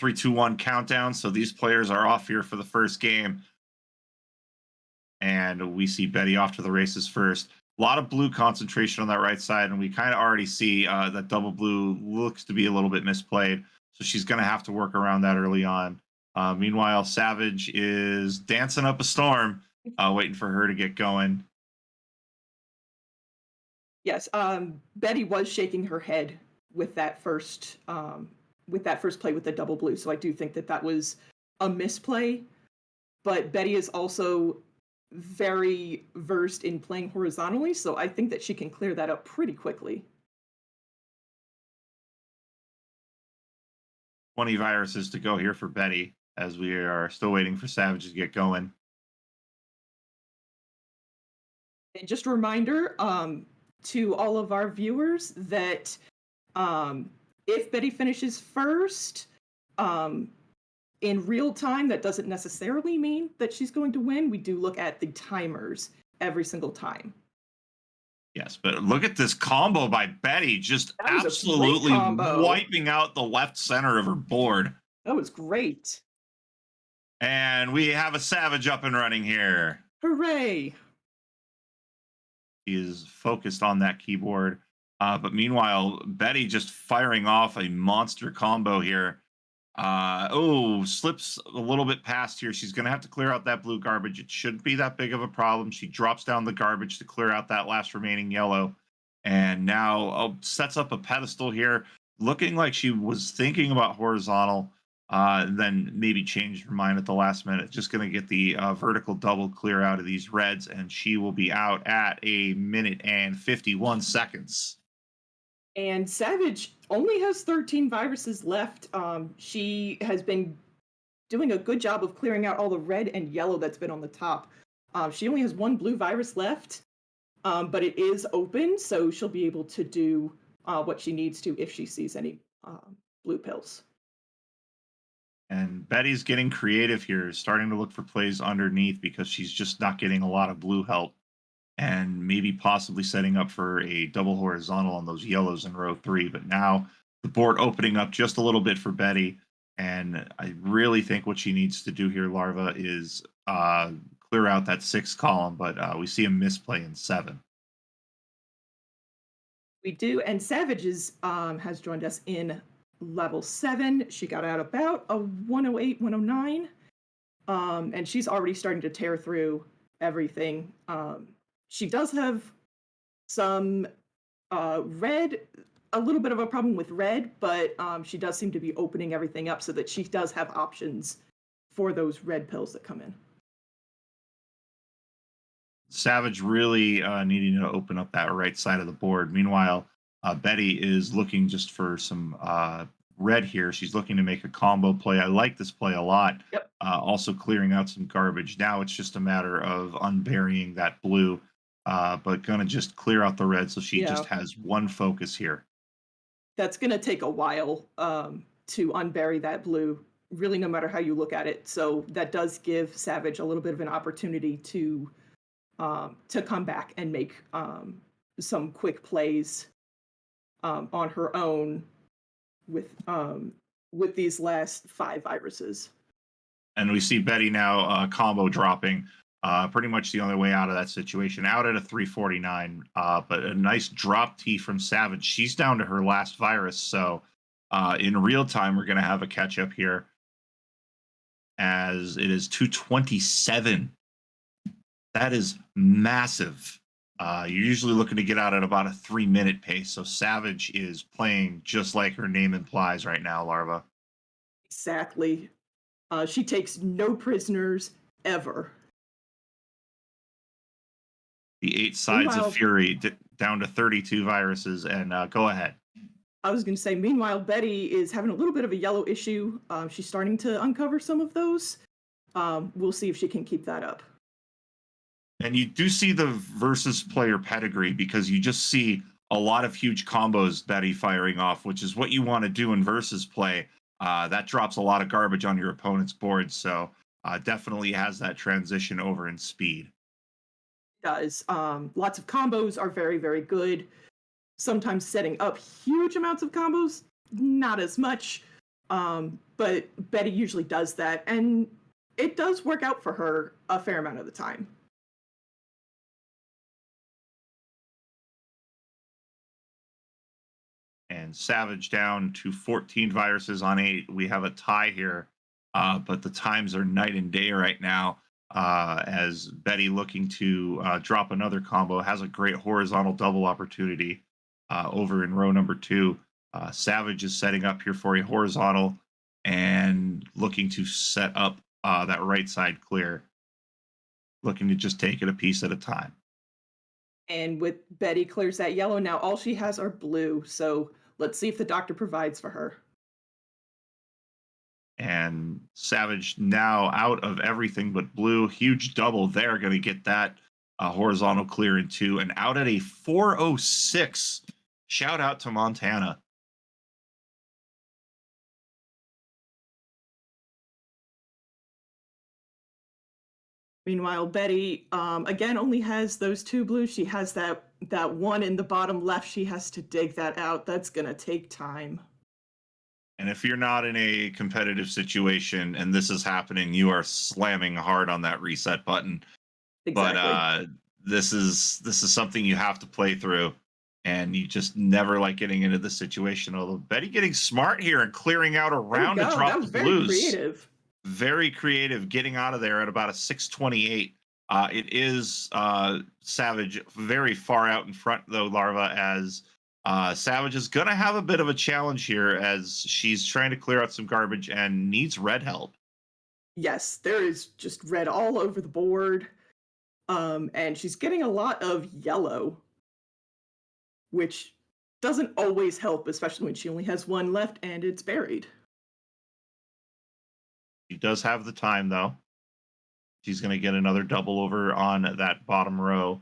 3, 2, 1 countdown. So these players are off here for the first game. And we see Betty off to the races first. A lot of blue concentration on that right side, and we kind of already see that double blue looks to be a little bit misplayed. So she's going to have to work around that early on. Meanwhile, Savage is dancing up a storm, waiting for her to get going. Yes, Betty was shaking her head with that first play with the double blue. So I do think that was a misplay. But Betty is also very versed in playing horizontally, so I think that she can clear that up pretty quickly. 20 viruses to go here for Betty as we are still waiting for Savage to get going. And just a reminder to all of our viewers that if Betty finishes first, in real time, that doesn't necessarily mean that she's going to win. We do look at the timers every single time. Yes, but look at this combo by Betty, just That was a great absolutely combo. wiping out the left center of her board. That was great. And we have a Savage up and running here. Hooray. He is focused on that keyboard. But meanwhile, Betty just firing off a monster combo here. Slips a little bit past here. She's going to have to clear out that blue garbage. It shouldn't be that big of a problem. She drops down the garbage to clear out that last remaining yellow. And now sets up a pedestal here, looking like she was thinking about horizontal, then maybe changed her mind at the last minute. Just going to get the vertical double clear out of these reds, and she will be out at 1 minute and 51 seconds. And Savage only has 13 viruses left. She has been doing a good job of clearing out all the red and yellow that's been on the top. She only has 1 blue virus left, but it is open, so she'll be able to do what she needs to if she sees any blue pills. And Betty's getting creative here, starting to look for plays underneath because she's just not getting a lot of blue help. And maybe possibly setting up for a double horizontal on those yellows in row 3. But now the board opening up just a little bit for Betty. And I really think what she needs to do here, Larva, is clear out that 6th column. But we see a misplay in 7. We do. And Savage has joined us in level 7. She got out about a 108, 109. And she's already starting to tear through everything. She does have some red, a little bit of a problem with red, but she does seem to be opening everything up so that she does have options for those red pills that come in. Savage really needing to open up that right side of the board. Meanwhile, Betty is looking just for some red here. She's looking to make a combo play. I like this play a lot. Yep. Also clearing out some garbage. Now it's just a matter of unburying that blue. But gonna just clear out the red, so she just has 1 focus here. That's gonna take a while to unbury that blue, really, no matter how you look at it. So that does give Savage a little bit of an opportunity to come back and make some quick plays on her own with these last 5 viruses. And we see Betty now combo dropping. Pretty much the only way out of that situation, out at a 349, but a nice drop T from Savage. She's down to her last virus, so in real time, we're going to have a catch up here as it is 227. That is massive. You're usually looking to get out at about a 3-minute pace, so Savage is playing just like her name implies right now, Larva. Exactly. She takes no prisoners ever. The 8 sides of fury down to 32 viruses, and go ahead. I was going to say, meanwhile, Betty is having a little bit of a yellow issue. She's starting to uncover some of those. We'll see if she can keep that up. And you do see the versus player pedigree because you just see a lot of huge combos Betty firing off, which is what you want to do in versus play. That drops a lot of garbage on your opponent's board, so definitely has that transition over in speed. Does. Lots of combos are very, very good. Sometimes setting up huge amounts of combos, not as much. But Betty usually does that, and it does work out for her a fair amount of the time. And Savage down to 14 viruses on 8. We have a tie here, but the times are night and day right now. As Betty looking to drop another combo has a great horizontal double opportunity over in row number 2. Savage is setting up here for a horizontal and looking to set up that right side clear, looking to just take it a piece at a time. And with Betty clears that yellow, now all she has are blue. So let's see if the doctor provides for her. And Savage now out of everything but blue. Huge double there. Going to get that horizontal clear in 2 and out at a 406. Shout out to Montana. Meanwhile, Betty again only has those two blues. She has that one in the bottom left. She has to dig that out. That's gonna take time. And if you're not in a competitive situation and this is happening, you are slamming hard on that reset button. But Exactly. this is something you have to play through. And you just never like getting into the situation. Although Betty getting smart here and clearing out There we around to go. That drop was the very blues. creative. Very creative getting out of there at about a 628. It is Savage very far out in front, though, Larva, as Savage is going to have a bit of a challenge here as she's trying to clear out some garbage and needs red help. Yes, there is just red all over the board. And she's getting a lot of yellow, which doesn't always help, especially when she only has one left and it's buried. She does have the time, though. She's going to get another double over on that bottom row.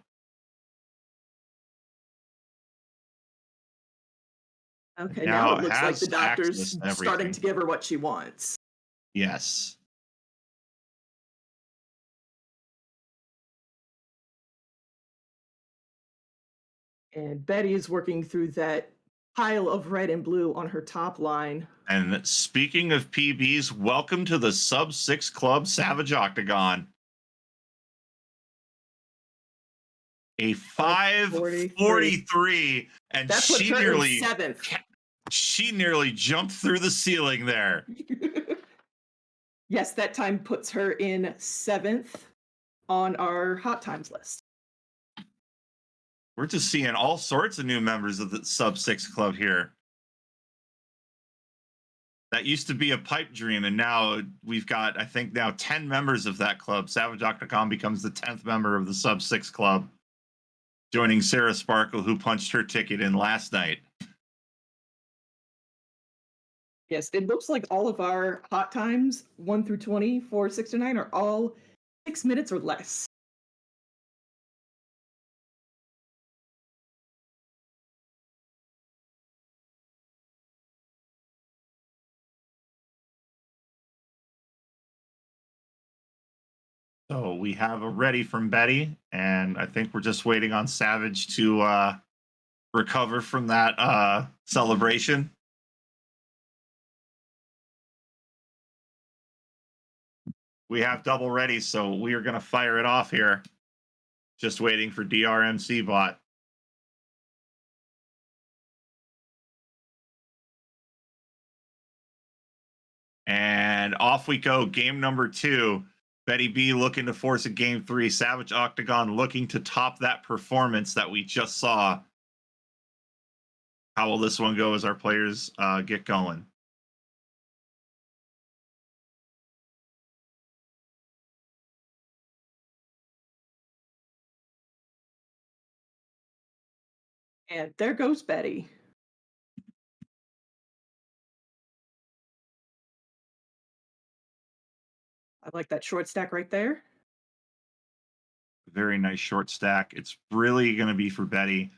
And Okay, now now it it looks like the has doctor's access to starting to everything. give her what she wants. Yes. And Betty is working through that pile of red and blue on her top line. And speaking of PBs, welcome to the Sub 6 Club Savage Octagon. A 543. 543, and That puts her in seventh. she nearly jumped through the ceiling there. Yes, that time puts her in seventh on our hot times list. We're just seeing all sorts of new members of the Sub 6 Club here. That used to be a pipe dream, and now we've got, I think, now 10 members of that club. Savage Octagon becomes the 10th member of the Sub 6 Club, joining Sarah Sparkle, who punched her ticket in last night. Yes, it looks like all of our hot times, 1 through 20, 4, 6 to 9, are all 6 minutes or less. So we have a ready from Betty, and I think we're just waiting on Savage to recover from that celebration. We have double ready, so we are going to fire it off here. Just waiting for DrMC bot. And off we go. Game number 2. Betty B looking to force a game 3. Savage Octagon looking to top that performance that we just saw. How will this one go as our players get going? And there goes Betty. I like that short stack right there. Very nice short stack. It's really going to be for Betty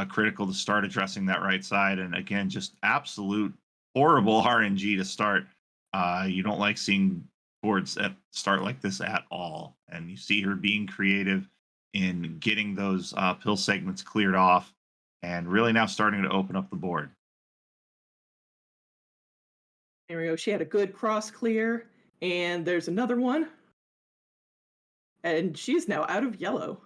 critical to start addressing that right side. And again, just absolute horrible RNG to start. You don't like seeing boards at start like this at all. And you see her being creative in getting those pill segments cleared off and really now starting to open up the board. There we go. She had a good cross clear, and there's another one, and she's now out of yellow.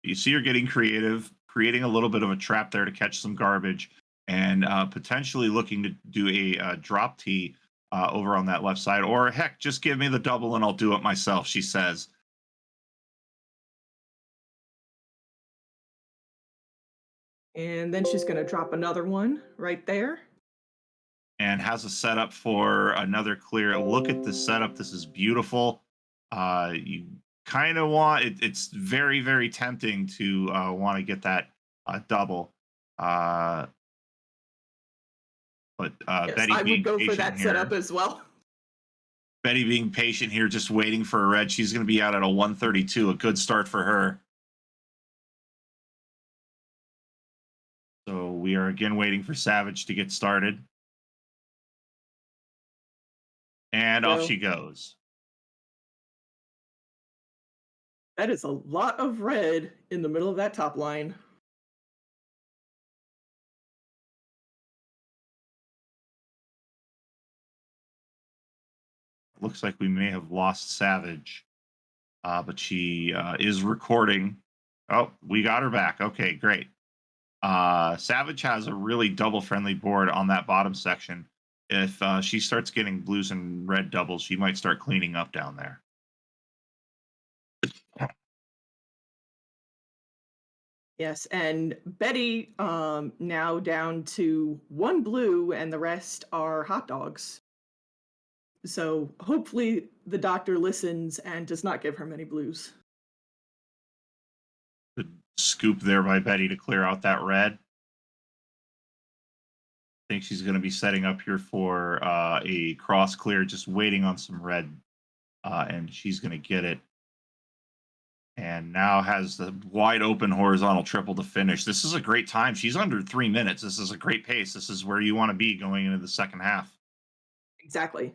You see her getting creative, creating a little bit of a trap there to catch some garbage, and potentially looking to do a drop tee over on that left side. Or heck, just give me the double and I'll do it myself, she says. And then she's going to drop another one right there. And has a setup for another clear. Look at this setup. This is beautiful. You kind of want it, it's very, very tempting to want to get that double. Uh, but Yes, Betty I would being go for patient that setup here, as well. Betty being patient here, just waiting for a red. She's going to be out at a 132. A good start for her. So we are again waiting for Savage to get started. And off So she goes. that is a lot of red in the middle of that top line. Looks like we may have lost Savage, but she is recording. Oh, we got her back. Okay, great. Savage has a really double friendly board on that bottom section. If she starts getting blues and red doubles, she might start cleaning up down there. Yes, and Betty now down to one blue and the rest are hot dogs. So hopefully the doctor listens and does not give her many blues. Good scoop there by Betty to clear out that red. I think she's going to be setting up here for a cross clear, just waiting on some red, and she's going to get it. And now has the wide open horizontal triple to finish. This is a great time. She's under 3 minutes. This is a great pace. This is where you want to be going into the second half. Exactly.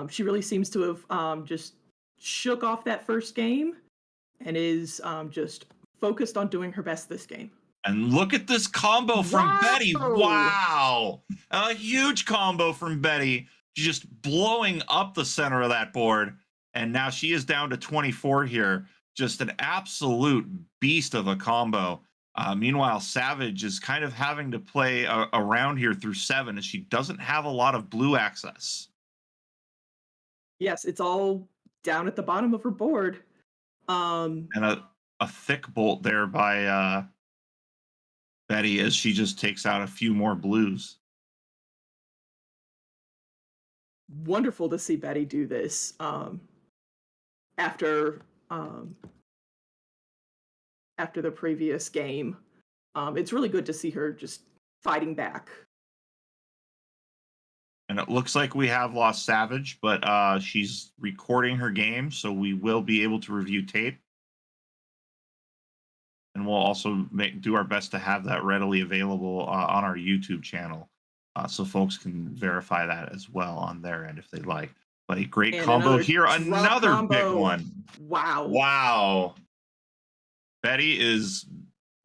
She really seems to have just shook off that first game and is just focused on doing her best this game. And look at this combo from Betty. Wow! Wow. A huge combo from Betty. Just blowing up the center of that board. And now she is down to 24 here. Just an absolute beast of a combo. Meanwhile, Savage is kind of having to play around here through 7 as she doesn't have a lot of blue access. Yes, it's all down at the bottom of her board. And a thick bolt there by Betty as she just takes out a few more blues. Wonderful to see Betty do this after after the previous game. It's really good to see her just fighting back. And it looks like we have lost Savage, but she's recording her game, so we will be able to review tape. And we'll also do our best to have that readily available on our YouTube channel, so folks can verify that as well on their end if they'd like. But a great And combo another here, drop another big combo. one. Wow. Wow. Betty is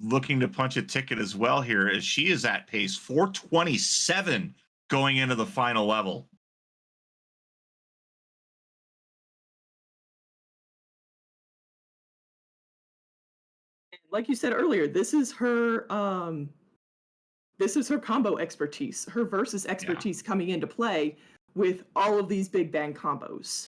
looking to punch a ticket as well here as she is at pace 427 going into the final level. Like you said earlier, this is her combo expertise, her versus Yeah, expertise coming into play with all of these big bang combos.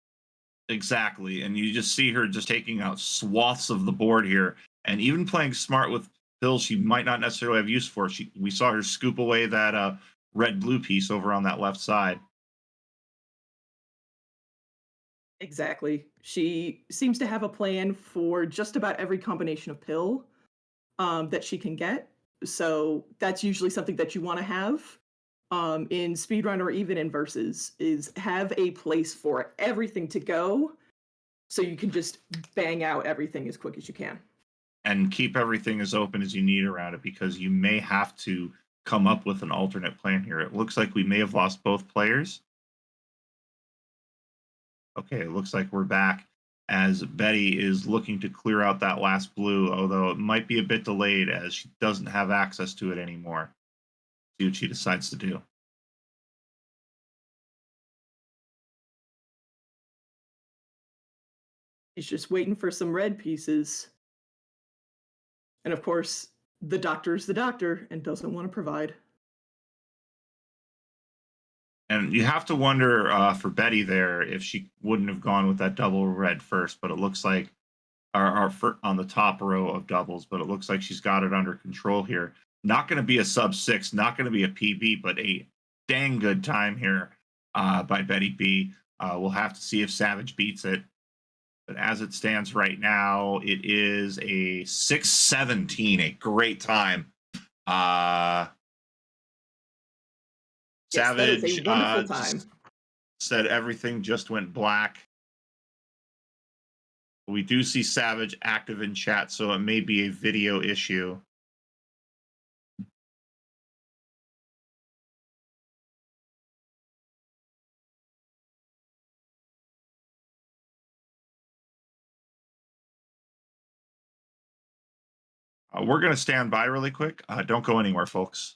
exactly. And you just see her just taking out swaths of the board here and even playing smart with pills she might not necessarily have use for. We saw her scoop away that red blue piece over on that left side. Exactly. She seems to have a plan for just about every combination of pill that she can get. So that's usually something that you want to have in speedrun or even in versus is have a place for everything to go so you can just bang out everything as quick as you can. And keep everything as open as you need around it because you may have to come up with an alternate plan here. It looks like we may have lost both players. Okay, it looks like we're back as Betty is looking to clear out that last blue, although it might be a bit delayed as she doesn't have access to it anymore. See what she decides to do. He's just waiting for some red pieces. And of course, the doctor's the doctor and doesn't want to provide. And you have to wonder for Betty there if she wouldn't have gone with that double red first, but it looks like on the top row of doubles, but it looks like she's got it under control here. Not going to be a sub 6, not going to be a PB, but a dang good time here by Betty B. We'll have to see if Savage beats it. But as it stands right now, it is a 6:17, a great time. Yes, that is a Savage wonderful time. said everything just went black. We do see Savage active in chat, so it may be a video issue. We're going to stand by really quick. Don't go anywhere, folks.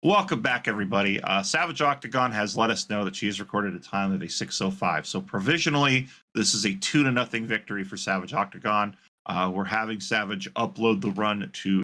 Welcome back, everybody. Savage Octagon has let us know that she has recorded a time of a 6:05. So provisionally, this is a 2-0 victory for Savage Octagon. We're having Savage upload the run to